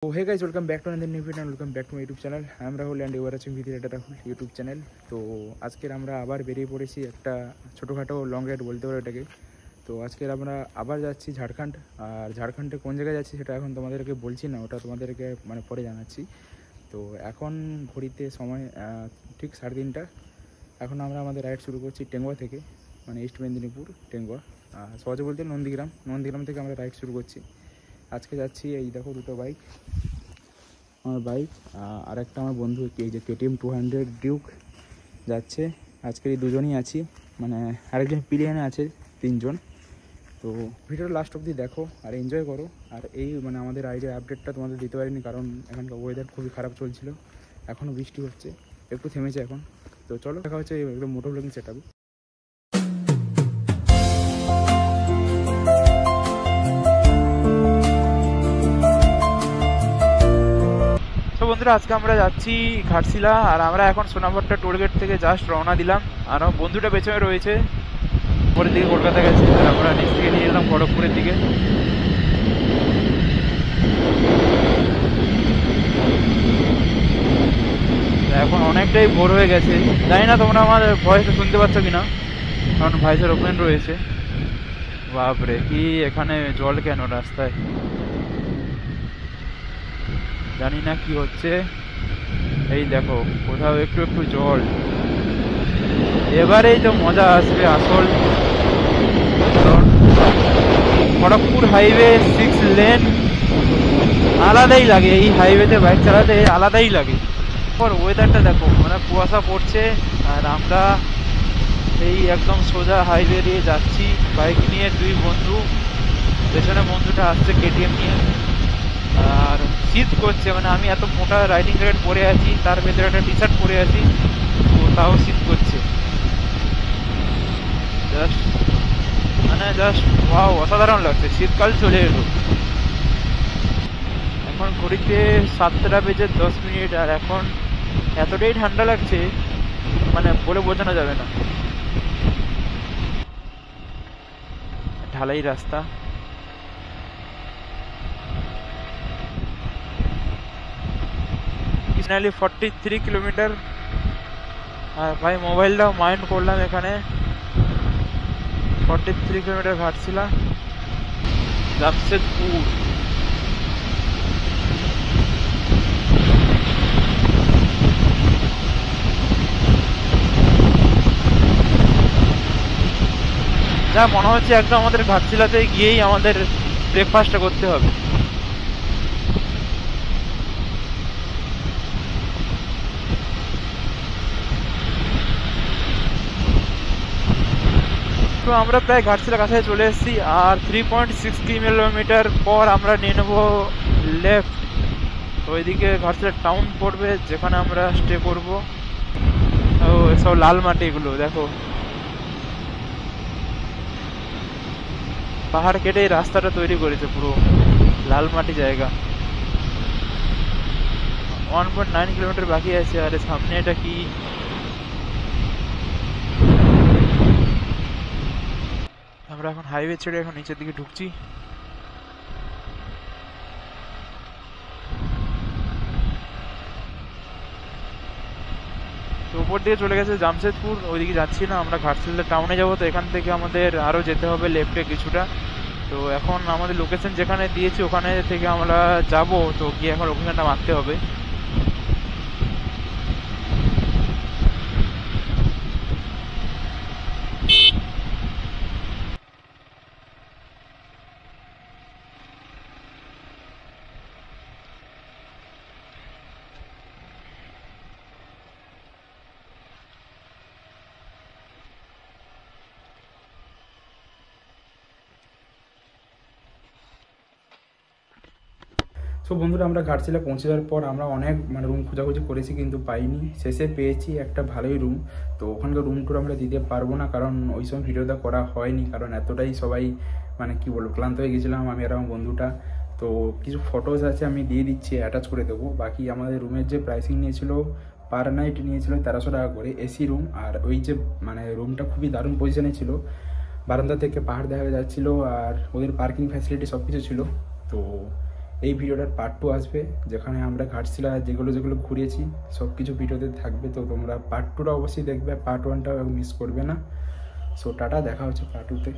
तो hey guys welcome back to another new video and welcome back to my YouTube channel. I am Rahul and you are watching video Rahul YouTube channel. তো আজকের আমরা আবার বেরিয়ে পড়েছি একটা ছোটোখাটো লং রাইড বলতে পারো এটাকে। তো আজকের আমরা আবার যাচ্ছি ঝাড়খণ্ড। আর ঝাড়খণ্ডে কোন জায়গায় যাচ্ছি সেটা এখন তোমাদেরকে বলছি না, ওটা তোমাদেরকে মানে পরে জানাচ্ছি। তো এখন ঘড়িতে সময় ঠিক 3:30। এখন আমরা আমাদের রাইড শুরু করছি টেঙ্গুয়া থেকে, মানে ইস্ট মেদিনীপুর টেঙ্গুয়া, সহজে বলতে নন্দীগ্রাম থেকে আমরা রাইড শুরু করছি। আজকে যাচ্ছি, এই দেখো দুটো বাইক, আমার বাইক আর একটা আমার বন্ধু এই যে KTM 200 ডিউক যাচ্ছে। আজকের এই দুজনই আছি, মানে আরেকজন প্লেনে আছে, 3 জন। তো ভিডিওটা লাস্ট অবধি দেখো আর এনজয় করো। আর এই মানে আমাদের রাইডের আপডেটটা তোমাদের দিতে পারিনি কারণ এখানকার ওয়েদার খুবই খারাপ চলছিল, এখনও বৃষ্টি হচ্ছে, একটু থেমেছে এখন। তো চলো দেখা হচ্ছে একদম মোটো ব্লগিং সেট আপে। তো বন্ধুরা আজকে আমরা যাচ্ছি ঘাটশিলা, আর আমরা এখন সোনামুড়া টোলগেট থেকে জাস্ট রওনা দিলাম। আর আমার বন্ধুটা পেছনে রয়েছে, পরের দিকে কলকাতা গেছে, আর আমরা নিচ থেকে নিয়ে এলাম খড়গপুরের দিকে। এখন অনেকটাই ভোর হয়ে গেছে, জানি না তোমরা আমার ভয়েসটা শুনতে পাচ্ছ কিনা, কারণ ভয়েসের ওপেন রয়েছে। বাপরে কি এখানে জল কেন রাস্তায়, জানি না কি হচ্ছে। এই দেখো কোথাও একটু একটু জল, এবারেই তো মজা আসবে আসল। খড়গপুর হাইওয়ে 6 লেন, আলাদাই লাগে এই হাইওয়েতে বাইক চালাতে, আলাদাই লাগে। পর ওয়েদারটা দেখো, মানে কুয়াশা পড়ছে, আর আমরা এই একদম সোজা হাইওয়ে দিয়ে যাচ্ছি বাইক নিয়ে, 2 বন্ধু, পেছনে বন্ধুটা আসছে KTM নিয়ে। আর শীত করছে, মানে আমি এত মোটা রাইডিং জ্যাকেট পরে আছি, তার ভেতরে একটা টি-শার্ট পরে আছি, তো তাও শীত করছে। জাস্ট ওয়াও, অসাধারণ লাগছে, শীতকাল চলে এলো। এখন ঘড়িতে 7:10, আর এখন এতটাই ঠান্ডা লাগছে মানে বলে বোঝানো যাবে না। ঢালাই রাস্তা, ফাইনালি 43 কিলোমিটার। আর ভাই মোবাইলটাও মাইন্ড করলাম, এখানে 43 কিলোমিটার ঘাটশিলা জামশেদপুর। যা মনে হচ্ছে একদম আমাদের ঘাটশিলাতে গিয়েই আমাদের ব্রেকফাস্টটা করতে হবে। তো আমরা প্রায় ঘাটশিলার কাছে চলে এসেছি, আর 3.6 কিলোমিটার পর আমরা নিয়ে নেবো লেফট। তো ওইদিকে ঘাটশিলা টাউন পড়বে, যেখানে আমরা স্টে করব। ও সব লাল মাটি, এগুলো দেখো, পাহাড় কেটে এই রাস্তাটা তৈরি করেছে, পুরো লাল মাটি জায়গা। 1.9 কিলোমিটার বাকি আছে, আর সামনে এটা কি, আমরা এখন হাইওয়ে ছেড়ে এখন নিচের দিকে ঢুকছি। তো উপর দিকে চলে গেছে জামশেদপুর, ওইদিকে যাচ্ছি না, আমরা ঘাটশিলা টাউনে যাবো। তো এখান থেকে আমাদের আরও যেতে হবে লেফটে কিছুটা। তো এখন আমাদের লোকেশন যেখানে দিয়েছি ওখানে থেকে আমরা যাব, তো গিয়ে এখন লোকেশনটা মারতে হবে। সো বন্ধুরা আমরা ঘাটশিলা পৌঁছে যাওয়ার পর আমরা অনেক মানে রুম খোঁজাখুঁজি করেছি কিন্তু পাইনি, শেষে পেয়েছি একটা ভালোই রুম। তো ওখানকার রুম টুর আমরা দিতে পারবো না, কারণ ওই সময় ভিডিওটা করা হয়নি, কারণ এতটাই সবাই মানে কি বলবো ক্লান্ত হয়ে গেছিলাম আমি আর আমার বন্ধুটা। তো কিছু ফটোজ আছে আমি দিয়ে দিচ্ছি, অ্যাটাচ করে দেবো। বাকি আমাদের রুমের যে প্রাইসিং নিয়েছিল পার নাইট নিয়েছিল 1300 টাকা করে, এসি রুম। আর ওই যে মানে রুমটা খুবই দারুণ পজিশনে ছিল, বারান্দা থেকে পাহাড় দেখা যাচ্ছিলো, আর ওদের পার্কিং ফ্যাসিলিটি সব কিছু ছিল। তো এই ভিডিওটার পার্ট 2 আসবে, যেখানে আমরা ঘাটশিলা যেগুলো ঘুরিয়েছি সব কিছু ভিডিওতে থাকবে। তো তোমরা পার্ট 2টা অবশ্যই দেখবে, পার্ট 1টাও মিস করবে না। সো টাটা, দেখা হচ্ছে পার্ট 2তে।